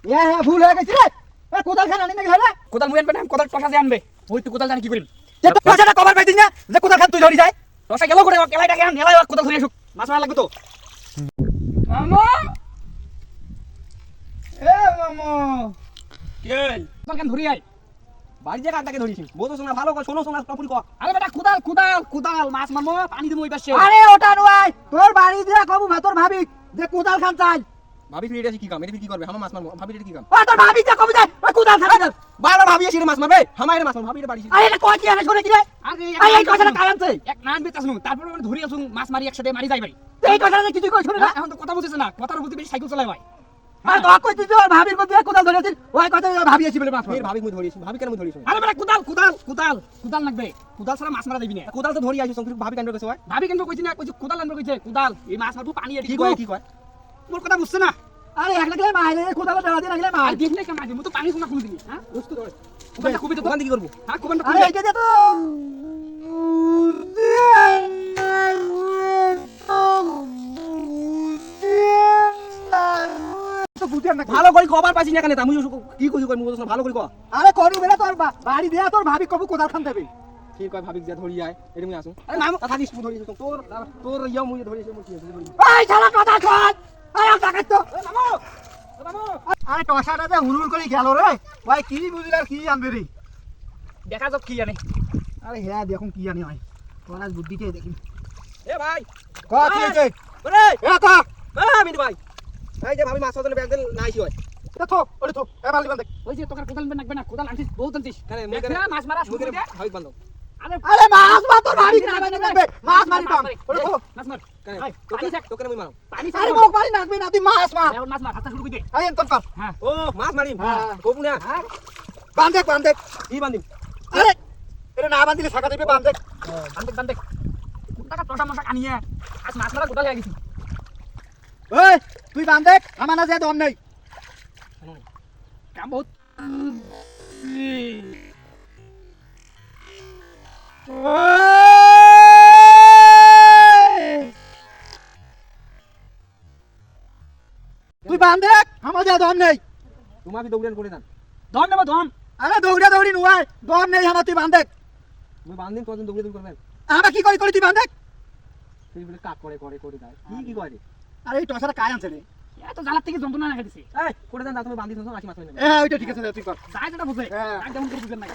হ্যাঁ ভুল হয়ে গেছে রে। কোদাল খান আনি না গেলে কোদাল মুই আনবে না, কোদাল টসা দিয়ে আনবে। ওই তুই কোদাল জানি কি করিম? পয়সাটা কভার পাইতিস না যে কোদাল খান তুই ধরি যায়। টসা গেল করে কেলাইটাকে আন, এলাই কোদাল ধরে আসুক, মাছ মারা লাগবে তো। মামা এ মামা কে কোদাল খান ধরি আই, বাড়ি জায়গা আটাকে ধরিছি। বোঝো শোনা ভালো করে, শোনো শোনা প্রপুল কর। আরে বেটা কোদাল কোদাল কোদাল মাছ মারবো, পানি দেবো ওই পাশে। আরে ওটা নয়, তোর বাড়ি দিয়া কবু তোর ভাবি যে কোদাল খান চাই। ভাবি ফিরে এটা কি কাম? এটা কি করবে? আমার মাছ মারবো, ভাবি এটা কি কাম? ও তোর ভাবি যে কবু যায় ওই কোদাল খান চাই। বারবার ভাবি এসে মাছ মারবে, আমার এটা মাছ মারবো, ভাবি এটা বাড়ি। আরে এটা কই কি আরে শুনে কি রে? আরে এই কথাটা কাই আনছে? এক নান বেতাছ নু, তারপর আমরা ধরি আসুন মাছ মারি একসাথে মারি যাই বাড়ি। এই কথাটা কিছু কই শুনে না। এখন তো কথা বুঝতেছ না, কথার বুঝতে বেশি সাইকেল চালায় ভাই। আর তো কই তুই তোর ভাবির মধ্যে কোদাল ধরেছিস ওই কথা ভাবি আছি বলে মাছ ফের ভাবি মুই ধরিছি, ভাবি কেন মুই ধরিছি? আরে বেটা কোদাল কোদাল কোদাল কোদাল লাগবে, কোদাল ছাড়া মাছ মারা যাবে না। কোদাল তো ধরি আইছো, সংখ্যক ভাবি কেন কইছে ভাই? ভাবি কেন কইছি না, কইছি কোদাল আনবে কইছে। কোদাল এই মাছ মারবো, পানি এটি কি কয় কি কয়? মোর কথা বুঝছ না? আরে এক লাগলে মাইলে কোদাল ধরা দিয়ে লাগলে মাই। আর দেখলে কেন মারবি? মু তো পানি শোনা কোন দিন, হ্যাঁ বুঝতো ধরে। কোদালটা খুবই তো কোন দিকে করব? হ্যাঁ কোদালটা আরে এইটা দে তো। তো বুঝেন না ভালো করে কবার পাইছি না কেন? তা মুই কি কইছি কই মুই বুঝছ না, ভালো করে কও। আরে করু বেলা তোর বাড়ি দিয়া তোর ভাবি কবু কোদাল খান দেবে। কি কয় ভাবি যা ধরি আয়, এটি মুই আসুন। আরে নাম কথা দিস মুই ধরিছি, তোর তোর ইয়া মুই ধরিছি, মুই কি আছে ধরি। এই শালা কোদাল খান আরে টাকা তো এ মামু এ মামু আরে টসাটা যে হুড়ুর করে গেল রে ভাই কি বুঝিল আর কি আনবে রে দেখা যাক কি জানে। আরে হ্যাঁ দেখুন কি জানি হয় তোর আজ বুদ্ধিতে দেখি এ ভাই ক কি হইছে ওরে এ ক মিনি ভাই, এই যে ভাবি মাছ ধরে ব্যাগ দেন নাইছি হয়। এ থো ওরে থো এ বালি বান্ধে ওই যে তোর কোদাল লাগবে না, কোদাল আনছিস বহুত আনছিস। কেন মাছ মারা শুরু করে দে। ভাবি বান্ধব। আরে আরে মাছ মা তোর ভাবি না বানি নাকবে মাছ মারি পাম ওরে থো মাছ মার। কেন তোকে তোকে মুই মারো। পানি আরে মোক মারি নাকবে না তুই মাছ মার এখন মাছ মার, হাতটা শুরু করে দে। আই এন্তন কর হ্যাঁ ও মাছ মারি। হ্যাঁ। কবু না। বান্ধে বান্ধে কি বান্দিম? আরে এটা না বান্ধিলে ছাকা দিবে বান্ধে বান্দে বান্দে টাকা টসা মশা কানিয়ে আজ মাছ মারা কোদাল হয়ে গেছি। ওই তুই বান্ধে আমার না যে দম নেই কাম বহুত। তুই বান্ধে আমার যে দম নেই তোমাকে দৌড়ান করে দেন। ধর নেব ধর। আরে দৌড়া দৌড়ি নুয়াই দম নেই আমার তুই বান্ধে মুই বান্দিম কতদিন দৌড়ে দৌড় করবেন। আমরা কি করি করি তুই বান্ধে সেই বলে কাক করে করে করে দেয়। কি করে? আরে এই টসাটা কায় আনছে রে এত জ্বালার থেকে যন্ত্রণা না দিছে। এই করে দেন, তুমি বান্দি শুনছো মাছ মাছ নেবে। হ্যাঁ ওইটা ঠিক আছে তুই কর যাই যেটা বুঝে হ্যাঁ। আর যেমন করে বুঝেন না।